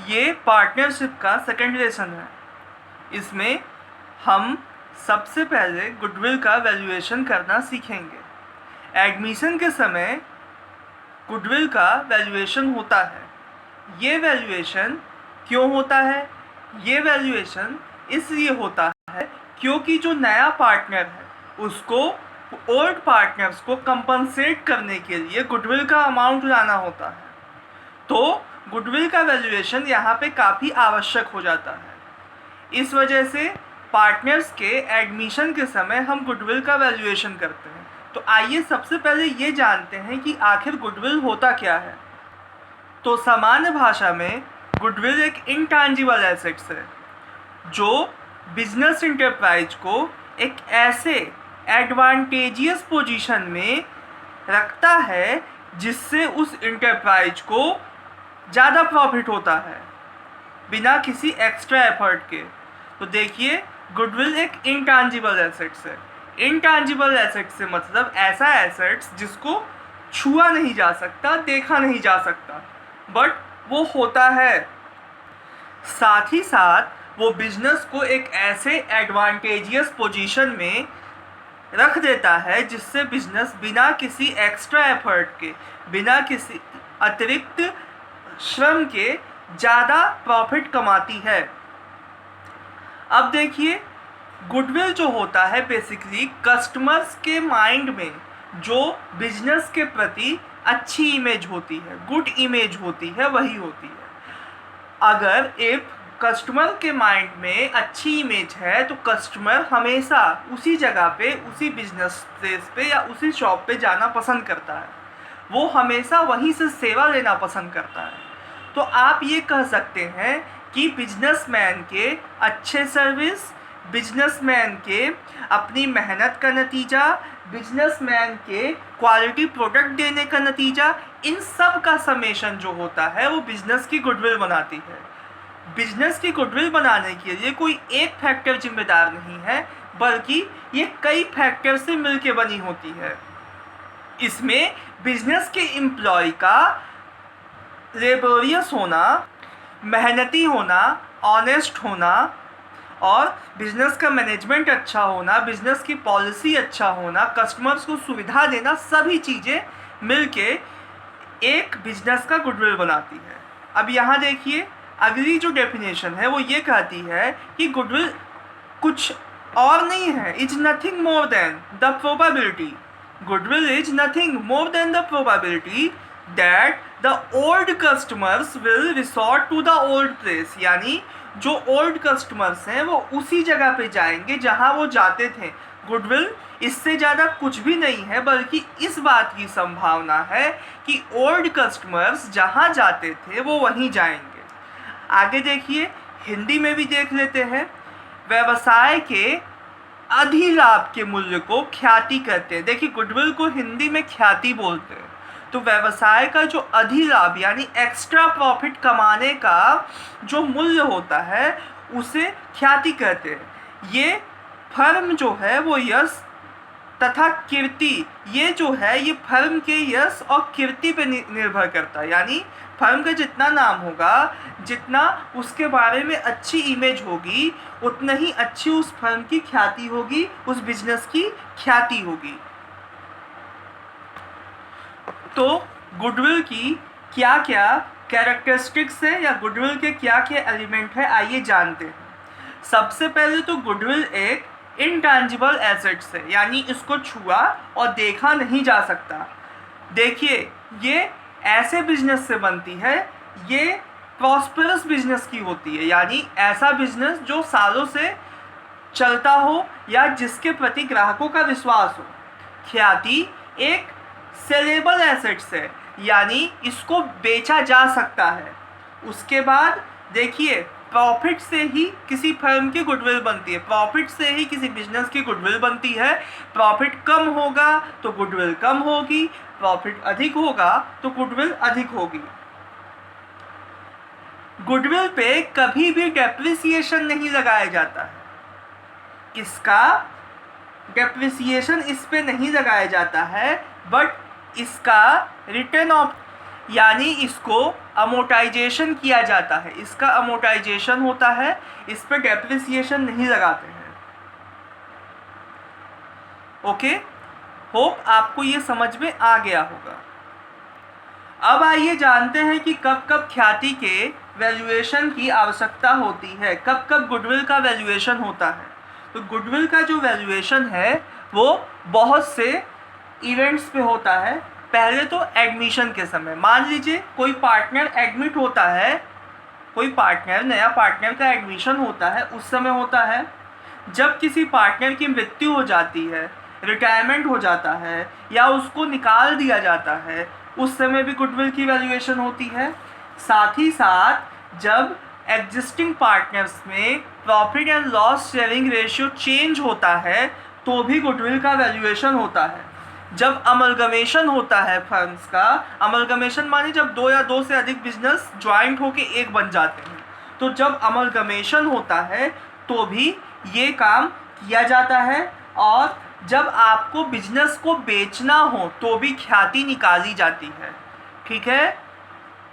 ये पार्टनरशिप का second lesson है। इसमें हम सबसे पहले गुडविल का वैल्यूएशन करना सीखेंगे। एडमिशन के समय गुडविल का वैल्यूएशन होता है। ये वैल्यूएशन क्यों होता है? ये वैल्यूएशन इसलिए होता है क्योंकि जो नया पार्टनर है उसको ओल्ड पार्टनर्स को कंपनसेट करने के लिए गुडविल का अमाउंट लाना होता है। तो गुडविल का वैल्यूएशन यहाँ पे काफ़ी आवश्यक हो जाता है। इस वजह से पार्टनर्स के एडमिशन के समय हम गुडविल का वैल्यूएशन करते हैं। तो आइए सबसे पहले ये जानते हैं कि आखिर गुडविल होता क्या है। तो सामान्य भाषा में गुडविल एक इंटैंजिबल एसेट्स है जो बिजनेस इंटरप्राइज को एक ऐसे एडवांटेजियस पोजीशन में रखता है जिससे उस इंटरप्राइज को ज़्यादा प्रॉफिट होता है बिना किसी एक्स्ट्रा एफर्ट के। तो देखिए, गुडविल एक इंटैंजिबल एसेट्स है। इंटैंजिबल एसेट्स से मतलब ऐसा एसेट्स जिसको छुआ नहीं जा सकता, देखा नहीं जा सकता, बट वो होता है। साथ ही साथ वो बिजनेस को एक ऐसे एडवांटेजियस पोजीशन में रख देता है जिससे बिजनेस बिना किसी एक्स्ट्रा एफर्ट के, बिना किसी अतिरिक्त श्रम के ज़्यादा प्रॉफिट कमाती है। अब देखिए, गुडविल जो होता है बेसिकली कस्टमर्स के माइंड में जो बिजनेस के प्रति अच्छी इमेज होती है, गुड इमेज होती है, वही होती है। अगर एक कस्टमर के माइंड में अच्छी इमेज है तो कस्टमर हमेशा उसी जगह पे, उसी बिजनेस प्लेस पे या उसी शॉप पे जाना पसंद करता है। वो हमेशा वहीं से सेवा लेना पसंद करता है। तो आप ये कह सकते हैं कि बिजनेसमैन के अच्छे सर्विस, बिजनेसमैन के अपनी मेहनत का नतीजा, बिजनेसमैन के क्वालिटी प्रोडक्ट देने का नतीजा, इन सब का समेशन जो होता है वो बिजनेस की गुडविल बनाती है। बिजनेस की गुडविल बनाने के लिए कोई एक फैक्टर जिम्मेदार नहीं है, बल्कि ये कई फैक्टर से मिलके बनी होती है। इसमें बिजनेस के एम्प्लॉय का लेबोरियस होना, मेहनती होना, ऑनेस्ट होना और बिजनेस का मैनेजमेंट अच्छा होना, बिजनेस की पॉलिसी अच्छा होना, कस्टमर्स को सुविधा देना, सभी चीज़ें मिलके एक बिजनेस का गुडविल बनाती है। अब यहाँ देखिए, अगली जो डेफिनेशन है वो ये कहती है कि गुडविल कुछ और नहीं है, is nothing more than the probability. Goodwill is nothing more than the probability that the old customers will resort to the old place. यानी जो ओल्ड कस्टमर्स हैं वो उसी जगह पे जाएंगे जहां वो जाते थे। गुडविल इससे ज़्यादा कुछ भी नहीं है, बल्कि इस बात की संभावना है कि ओल्ड कस्टमर्स जहां जाते थे वो वहीं जाएंगे। आगे देखिए, हिंदी में भी देख लेते हैं। व्यवसाय के अधिलाभ के मूल्य को ख्याति कहते हैं। देखिए, गुडविल को हिंदी में ख्याति बोलते हैं। तो व्यवसाय का जो अधिलाभ यानी एक्स्ट्रा प्रॉफिट कमाने का जो मूल्य होता है उसे ख्याति कहते हैं। ये फर्म जो है वो यश तथा कीर्ति, ये जो है ये फर्म के यश और कीर्ति पे निर्भर करता है। यानी फर्म का जितना नाम होगा, जितना उसके बारे में अच्छी इमेज होगी, उतना ही अच्छी उस फर्म की ख्याति होगी, उस बिजनेस की ख्याति होगी। तो गुडविल की क्या क्या कैरेक्टरिस्टिक्स है या गुडविल के क्या क्या एलिमेंट है, आइए जानते हैं। सबसे पहले तो गुडविल एक इंटैंजिबल एसेट्स है, यानी इसको छुआ और देखा नहीं जा सकता। देखिए, ये ऐसे बिजनेस से बनती है, ये प्रॉस्पेरस बिजनेस की होती है, यानी ऐसा बिजनेस जो सालों से चलता हो या जिसके प्रति ग्राहकों का विश्वास हो। ख्याति एक सेलेबल एसेट्स है, यानी इसको बेचा जा सकता है। उसके बाद देखिए, प्रॉफिट से ही किसी फर्म की गुडविल बनती है, प्रॉफिट से ही किसी बिजनेस की गुडविल बनती है। प्रॉफिट कम होगा तो गुडविल कम होगी, प्रॉफिट अधिक होगा तो गुडविल अधिक होगी। गुडविल पे कभी भी डेप्रिसिएशन नहीं लगाया जाता है। किसका डेप्रिसिएशन इस पे नहीं लगाया जाता है, बट इसका यानी इसको अमोर्टाइजेशन किया जाता है, इसका अमोर्टाइजेशन होता है, इस पर डेप्रिसिएशन नहीं लगाते हैं। ओके, होप आपको ये समझ में आ गया होगा। अब आइए जानते हैं कि कब कब ख्याति के वैल्यूएशन की आवश्यकता होती है, कब कब गुडविल का वैल्यूएशन होता है। तो गुडविल का जो वैल्यूएशन है वो बहुत से इवेंट्स पे होता है। पहले तो एडमिशन के समय, मान लीजिए कोई पार्टनर एडमिट होता है, कोई पार्टनर, नया पार्टनर का एडमिशन होता है, उस समय होता है। जब किसी पार्टनर की मृत्यु हो जाती है, रिटायरमेंट हो जाता है या उसको निकाल दिया जाता है, उस समय भी गुडविल की वैल्यूएशन होती है। साथ ही साथ जब एग्जिस्टिंग पार्टनर्स में profit and loss sharing ratio change होता है तो भी गुडविल का वैल्यूएशन होता है। जब अमलगमेशन होता है फर्म्स का, अमलगमेशन माने जब दो या दो से अधिक बिजनेस ज्वाइंट होके एक बन जाते हैं, तो जब अमलगमेशन होता है तो भी ये काम किया जाता है। और जब आपको बिजनेस को बेचना हो तो भी ख्याति निकाली जाती है। ठीक है।